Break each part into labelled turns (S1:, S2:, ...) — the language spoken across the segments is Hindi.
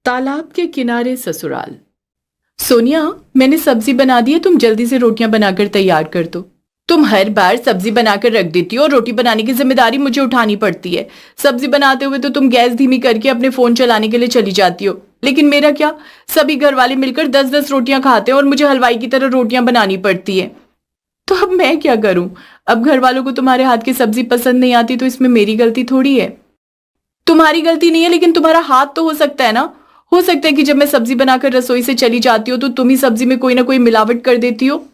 S1: तालाब के किनारे ससुराल। सोनिया, मैंने सब्जी बना दी है, तुम जल्दी से रोटियां बनाकर तैयार कर दो। तुम हर बार सब्जी बनाकर रख देती हो और रोटी बनाने की जिम्मेदारी मुझे उठानी पड़ती है। सब्जी बनाते हुए तो तुम गैस धीमी करके अपने फोन चलाने के लिए चली जाती हो, लेकिन मेरा क्या? सभी घर वाले मिलकर 10-10 रोटियां खाते हैं और मुझे हलवाई की तरह रोटियां बनानी पड़ती है। तो अब मैं क्या करूं? अब घर वालों को तुम्हारे हाथ की सब्जी पसंद नहीं आती तो इसमें मेरी गलती थोड़ी है। तुम्हारी गलती नहीं है, लेकिन तुम्हारा हाथ तो हो सकता है ना। हो सकता है कि जब मैं सब्जी बनाकर रसोई से चली जाती हूँ तो तुम ही सब्जी में कोई ना कोई मिलावट कर देती हो।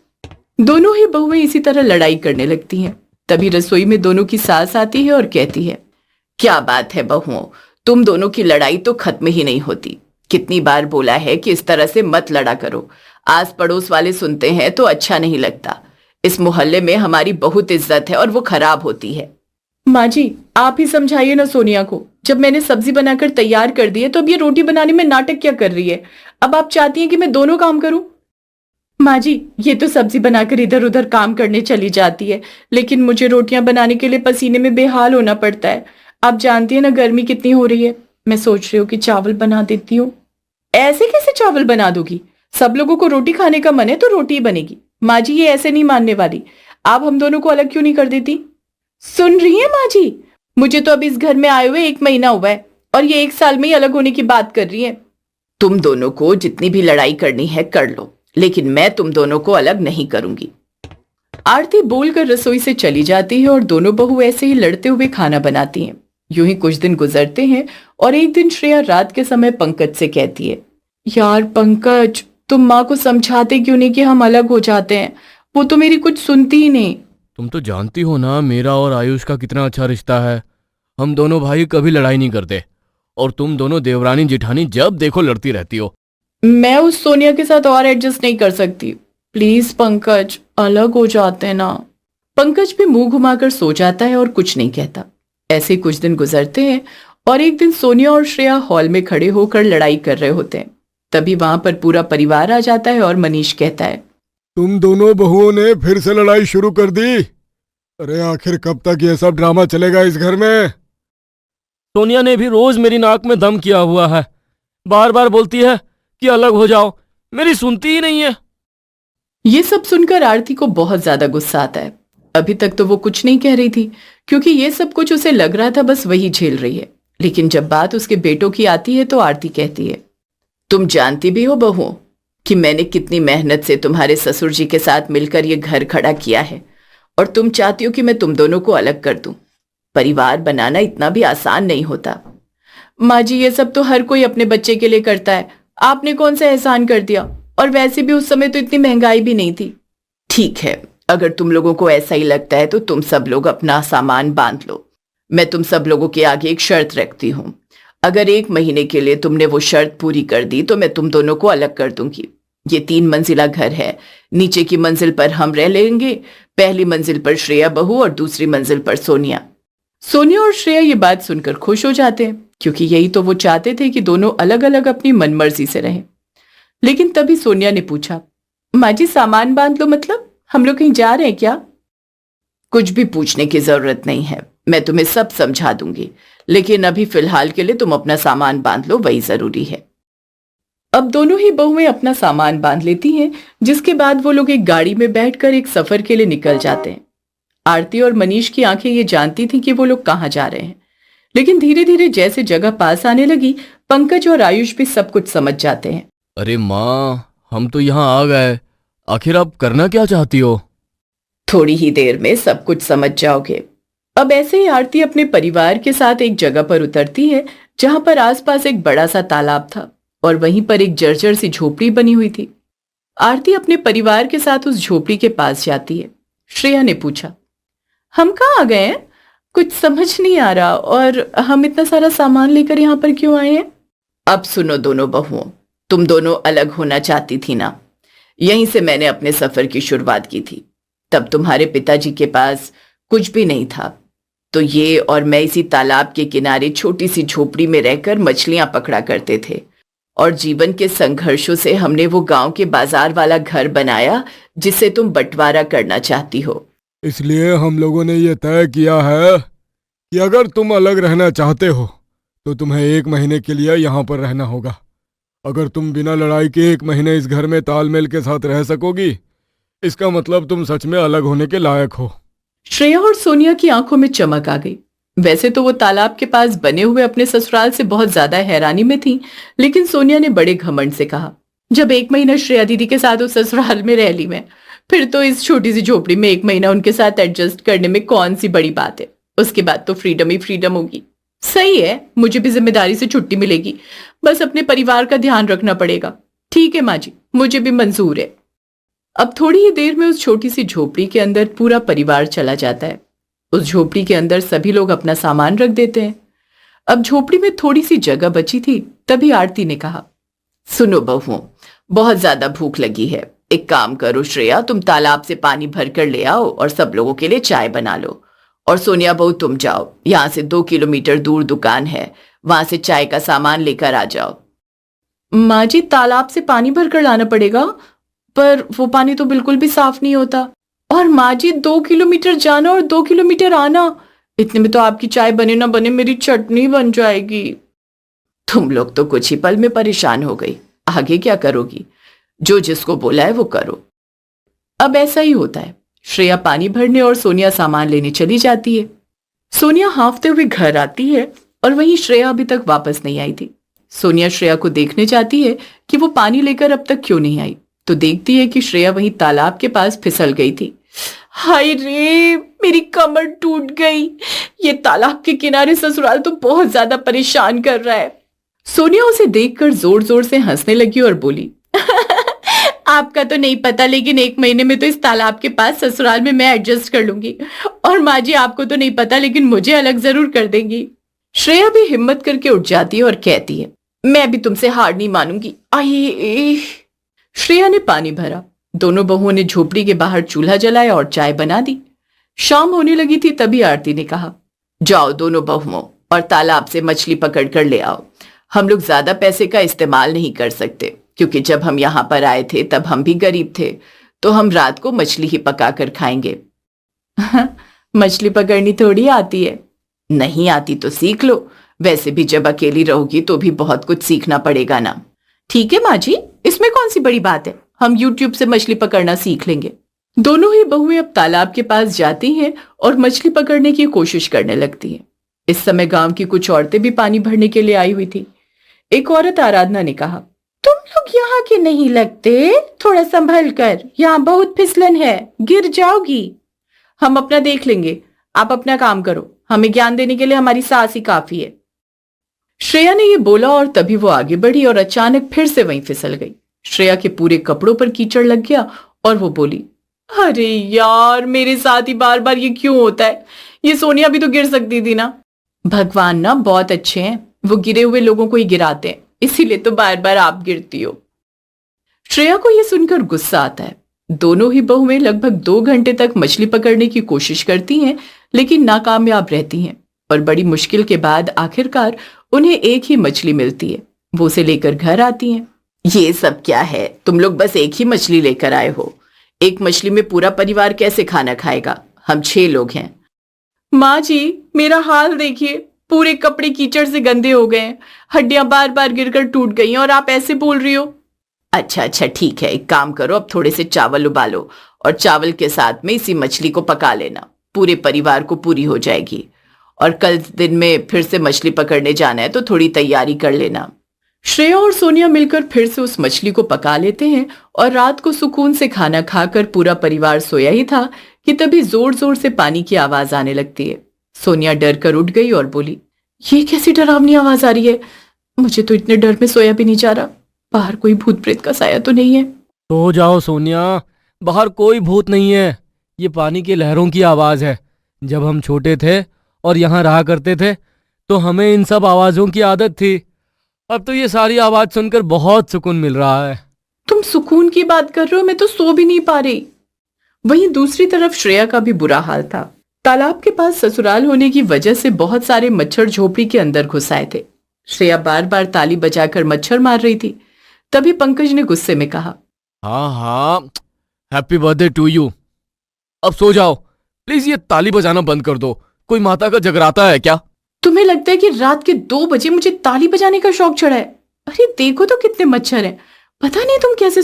S1: दोनों ही बहुएं इसी तरह लड़ाई करने लगती हैं। तभी रसोई में दोनों की सास आती है और कहती है, क्या बात है बहुओं, तुम दोनों की लड़ाई तो खत्म ही नहीं होती। कितनी बार बोला है कि इस तरह से मत लड़ा करो। आस पड़ोस वाले सुनते हैं तो अच्छा नहीं लगता। इस मोहल्ले में हमारी बहुत इज्जत है और वो खराब होती है। माँ जी, आप ही समझाइए ना सोनिया को। जब मैंने सब्जी बनाकर तैयार कर दी है तो अब ये रोटी बनाने में नाटक क्या कर रही है? अब आप चाहती हैं कि मैं दोनों काम करूं? माँ जी, ये तो सब्जी बनाकर इधर उधर काम करने चली जाती है, लेकिन मुझे रोटियां बनाने के लिए पसीने में बेहाल होना पड़ता है। आप जानती है ना गर्मी कितनी हो रही है। मैं सोच रही हूँ कि चावल बना देती हूँ। ऐसे कैसे चावल बना दोगी? सब लोगों को रोटी खाने का मन है तो रोटी ही बनेगी। माँ जी, ये ऐसे नहीं मानने वाली। आप हम दोनों को अलग क्यों नहीं कर देती? सुन रही है माँ जी? मुझे तो अब इस घर में आए हुए 1 महीना हुआ है और ये 1 साल में ही अलग होने की बात कर रही है। तुम दोनों को जितनी भी लड़ाई करनी है कर लो, लेकिन मैं तुम दोनों को अलग नहीं करूंगी। आरती बोलकर रसोई से चली जाती है और दोनों बहू ऐसे ही लड़ते हुए खाना बनाती हैं। यूं ही कुछ दिन गुजरते हैं और एक दिन श्रेया रात के समय पंकज से कहती है, यार पंकज, तुम माँ को समझाते क्यों नहीं कि हम अलग हो जाते हैं? वो तो मेरी कुछ सुनती ही नहीं।
S2: तुम तो जानती हो ना मेरा और आयुष का कितना अच्छा रिश्ता है। हम दोनों भाई कभी लड़ाई नहीं करते और तुम दोनों देवरानी जिठानी जब देखो लड़ती रहती हो।
S1: मैं उस सोनिया के साथ और एडजस्ट नहीं कर सकती। प्लीज पंकज, अलग हो जाते हैं ना। पंकज भी मुंह घुमाकर सो जाता है और कुछ नहीं कहता। ऐसे कुछ दिन गुजरते हैं और एक दिन सोनिया और श्रेया हॉल में खड़े होकर लड़ाई कर रहे होते हैं। तभी वहां पर पूरा परिवार आ जाता है और मनीष कहता है,
S3: तुम दोनों बहुओं ने फिर से लड़ाई शुरू कर दी। अरे आखिर कब तक ये सब ड्रामा चलेगा इस घर में?
S2: सोनिया ने भी रोज मेरी नाक में दम किया हुआ है। बार बार बोलती है कि अलग हो जाओ, मेरी सुनती ही नहीं है।
S1: ये सब सुनकर आरती को बहुत ज्यादा गुस्सा आता है। अभी तक तो वो कुछ नहीं कह रही थी, क्योंकि ये सब कुछ उसे लग रहा था बस वही झेल रही है। लेकिन जब बात उसके बेटों की आती है तो आरती कहती है, तुम जानती भी हो बहू कि मैंने कितनी मेहनत से तुम्हारे ससुर जी के साथ मिलकर ये घर खड़ा किया है, और तुम चाहती हो कि मैं तुम दोनों को अलग कर दूं। परिवार बनाना इतना भी आसान नहीं होता। माँ जी, ये सब तो हर कोई अपने बच्चे के लिए करता है। आपने कौन सा एहसान कर दिया? और वैसे भी उस समय तो इतनी महंगाई भी नहीं थी। ठीक है, अगर तुम लोगों को ऐसा ही लगता है तो तुम सब लोग अपना सामान बांध लो। मैं तुम सब लोगों के आगे एक शर्त रखती हूँ। अगर 1 महीने के लिए तुमने वो शर्त पूरी कर दी तो मैं तुम दोनों को अलग कर दूंगी। ये 3 मंजिला घर है। नीचे की मंजिल पर हम रह लेंगे। पहली मंजिल पर श्रेया बहू और दूसरी मंजिल पर सोनिया। सोनिया और श्रेया ये बात सुनकर खुश हो जाते हैं, क्योंकि यही तो वो चाहते थे कि दोनों अलग अलग अपनी मनमर्जी से रहें। लेकिन तभी सोनिया ने पूछा, माँ जी सामान बांध लो मतलब हम लोग कहीं जा रहे हैं क्या? कुछ भी पूछने की जरूरत नहीं है, मैं तुम्हें सब समझा दूंगी, लेकिन अभी फिलहाल के लिए तुम अपना सामान बांध लो, वही जरूरी है। अब दोनों ही बहुएं अपना सामान बांध लेती हैं, जिसके बाद वो लोग एक गाड़ी में बैठकर एक सफर के लिए निकल जाते हैं। आरती और मनीष की आंखें ये जानती थी कि वो लोग कहाँ जा रहे हैं, लेकिन धीरे धीरे जैसे जगह पास आने लगी, पंकज और आयुष भी सब कुछ समझ जाते हैं।
S2: अरे माँ, हम तो यहाँ आ गए, आखिर आप करना क्या चाहती हो?
S1: थोड़ी ही देर में सब कुछ समझ जाओगे। अब ऐसे ही आरती अपने परिवार के साथ एक जगह पर उतरती है जहां पर आसपास एक बड़ा सा तालाब था और वहीं पर एक जर्जर सी झोपड़ी बनी हुई थी। आरती अपने परिवार के साथ उस झोपड़ी के पास जाती है। श्रेया ने पूछा, हम कहाँ आ गए हैं? कुछ समझ नहीं आ रहा, और हम इतना सारा सामान लेकर यहाँ पर क्यों आए हैं? अब सुनो दोनों बहुओं, तुम दोनों अलग होना चाहती थी ना। यहीं से मैंने अपने सफर की शुरुआत की थी। तब तुम्हारे पिताजी के पास कुछ भी नहीं था, तो ये और मैं इसी तालाब के किनारे छोटी सी झोपड़ी में रहकर मछलियां पकड़ा करते थे, और जीवन के संघर्षों से हमने वो गांव के बाजार वाला घर बनाया जिसे तुम बंटवारा करना चाहती हो।
S3: इसलिए हम लोगों ने ये तय किया है कि अगर तुम अलग रहना चाहते हो तो तुम्हें 1 महीने के लिए यहाँ पर रहना होगा। अगर तुम बिना लड़ाई के 1 महीने इस घर में तालमेल के साथ रह सकोगी, इसका मतलब तुम सच में अलग होने के लायक हो।
S1: श्रेया और सोनिया की आंखों में चमक आ गई। वैसे तो वो तालाब के पास बने हुए अपने ससुराल से बहुत ज्यादा हैरानी में थी, लेकिन सोनिया ने बड़े घमंड से कहा, जब 1 महीना श्रेया दीदी के साथ उस ससुराल में रह ली मैं, फिर तो इस छोटी सी झोपड़ी में 1 महीना उनके साथ एडजस्ट करने में कौन सी बड़ी बात है। उसके बाद तो फ्रीडम ही फ्रीडम होगी। सही है, मुझे भी जिम्मेदारी से छुट्टी मिलेगी, बस अपने परिवार का ध्यान रखना पड़ेगा। ठीक है माँ जी, मुझे भी मंजूर है। अब थोड़ी ही देर में उस छोटी सी झोपड़ी के अंदर पूरा परिवार चला जाता है। उस झोपड़ी के अंदर सभी लोग अपना सामान रख देते हैं। अब झोपड़ी में थोड़ी सी जगह बची थी, तभी आरती ने कहा, सुनो बहुओं, बहुत ज्यादा भूख लगी है। एक काम करो श्रेया, तुम तालाब से पानी भर कर ले आओ और सब लोगों के लिए चाय बना लो। और सोनिया बहू तुम जाओ, यहाँ से 2 किलोमीटर दूर दुकान है, वहां से चाय का सामान लेकर आ जाओ। माँ जी, तालाब से पानी भर कर लाना पड़ेगा, पर वो पानी तो बिल्कुल भी साफ नहीं होता। और माँ जी, 2 किलोमीटर जाना और 2 किलोमीटर आना, इतने में तो आपकी चाय बने ना बने मेरी चटनी बन जाएगी। तुम लोग तो कुछ ही पल में परेशान हो गई, आगे क्या करोगी? जो जिसको बोला है वो करो। अब ऐसा ही होता है। श्रेया पानी भरने और सोनिया सामान लेने चली जाती है। सोनिया हांफते हुए घर आती है और वहीं श्रेया अभी तक वापस नहीं आई थी। सोनिया श्रेया को देखने जाती है कि वो पानी लेकर अब तक क्यों नहीं आई, तो देखती है कि श्रेया वहीं तालाब के पास फिसल गई थी। हाय रे, मेरी कमर टूट गई। ये तालाब के किनारे ससुराल तो बहुत ज्यादा परेशान कर रहा है। सोनिया उसे देखकर जोर जोर से हंसने लगी और बोली, आपका तो नहीं पता, लेकिन 1 महीने में तो इस तालाब के पास ससुराल में मैं एडजस्ट कर लूंगी। और माँ जी, आपको तो नहीं पता, लेकिन मुझे अलग जरूर कर देंगी। श्रेया भी हिम्मत करके उठ जाती है और कहती है, मैं भी तुमसे हार नहीं मानूंगी। आए। श्रेया ने पानी भरा। दोनों बहुओं ने झोपड़ी के बाहर चूल्हा जलाया और चाय बना दी। शाम होने लगी थी, तभी आरती ने कहा, जाओ दोनों बहुओं और तालाब से मछली पकड़ कर ले आओ। हम लोग ज्यादा पैसे का इस्तेमाल नहीं कर सकते, क्योंकि जब हम यहाँ पर आए थे तब हम भी गरीब थे, तो हम रात को मछली ही पका कर खाएंगे। मछली पकड़नी थोड़ी आती है। नहीं आती तो सीख लो, वैसे भी जब अकेली रहोगी तो भी बहुत कुछ सीखना पड़ेगा ना। ठीक है माँ जी, इसमें कौन सी बड़ी बात है, हम YouTube से मछली पकड़ना सीख लेंगे। दोनों ही बहुएं अब तालाब के पास जाती हैं और मछली पकड़ने की कोशिश करने लगती हैं। इस समय गांव की कुछ औरतें भी पानी भरने के लिए आई हुई थी। एक औरत आराधना ने कहा, तुम लोग यहाँ के नहीं लगते, थोड़ा संभल कर, यहाँ बहुत फिसलन है, गिर जाओगी। हम अपना देख लेंगे, आप अपना काम करो, हमें ज्ञान देने के लिए हमारी सास ही काफी है। श्रेया ने ये बोला और तभी वो आगे बढ़ी और अचानक फिर से वहीं फिसल गई। श्रेया के पूरे कपड़ों पर कीचड़ लग गया और वो बोली, अरे यार, मेरे साथ ही बार बार ये क्यों होता है? ये सोनिया भी तो गिर सकती थी ना। भगवान ना बहुत अच्छे हैं, वो गिरे हुए लोगों को ही गिराते हैं, इसीलिए तो बार बार आप गिरती हो। श्रेया को यह सुनकर गुस्सा आता है। दोनों ही बहुएं लगभग 2 घंटे तक मछली पकड़ने की कोशिश करती हैं, लेकिन नाकामयाब रहती हैं और बड़ी मुश्किल के बाद आखिरकार उन्हें एक ही मछली मिलती है। वो उसे लेकर घर आती हैं। ये सब क्या है? तुम लोग बस एक ही मछली लेकर आए हो। एक मछली में पूरा परिवार कैसे खाना खाएगा? हम 6 लोग हैं। माँ जी, मेरा हाल देखिए, पूरे कपड़े कीचड़ से गंदे हो गए हैं, हड्डियां बार बार गिरकर टूट गई हैं और आप ऐसे बोल रही हो। अच्छा ठीक है, एक काम करो, अब थोड़े से चावल उबालो और चावल के साथ में इसी मछली को पका लेना, पूरे परिवार को पूरी हो जाएगी। और कल दिन में फिर से मछली पकड़ने जाना है तो थोड़ी तैयारी कर लेना। श्रेया और सोनिया मिलकर फिर से उस मछली को पका लेते हैं और रात को सुकून से खाना खाकर पूरा परिवार सोया ही था कि तभी जोर जोर से पानी की आवाज आने लगती है। सोनिया डर कर उठ गई और बोली, ये कैसी डरावनी आवाज आ रही है? मुझे तो इतने डर में सोया भी नहीं जा रहा, बाहर कोई भूत प्रेत का साया तो नहीं है?
S2: सो जाओ सोनिया, बाहर कोई भूत नहीं है, ये पानी की लहरों की आवाज है। जब हम छोटे थे और यहाँ रहा करते थे तो हमें इन सब आवाजों की आदत थी। अब तो ये सारी आवाज सुनकर बहुत सुकून मिल रहा है।
S1: तुम सुकून की बात कर रहे हो, मैं तो सो भी नहीं पा रही। वहीं दूसरी तरफ श्रेया का भी बुरा हाल था। तालाब के पास ससुराल होने की वजह से बहुत सारे मच्छर झोपड़ी के अंदर घुस आए थे। श्रेया बार बार ताली बजाकर मच्छर मार रही थी। तभी पंकज ने गुस्से में कहा,
S2: हाँ, हैप्पी बर्थडे टू यू। अब सो जाओ प्लीज, ये ताली बजाना बंद कर दो। कोई माता का जगराता है क्या?
S1: तुम्हें लगता है कि रात के 2 बजे मुझे ताली बजाने का शौक चढ़ा है? अरे देखो तो कितने मच्छर हैं, पता नहीं तुम कैसे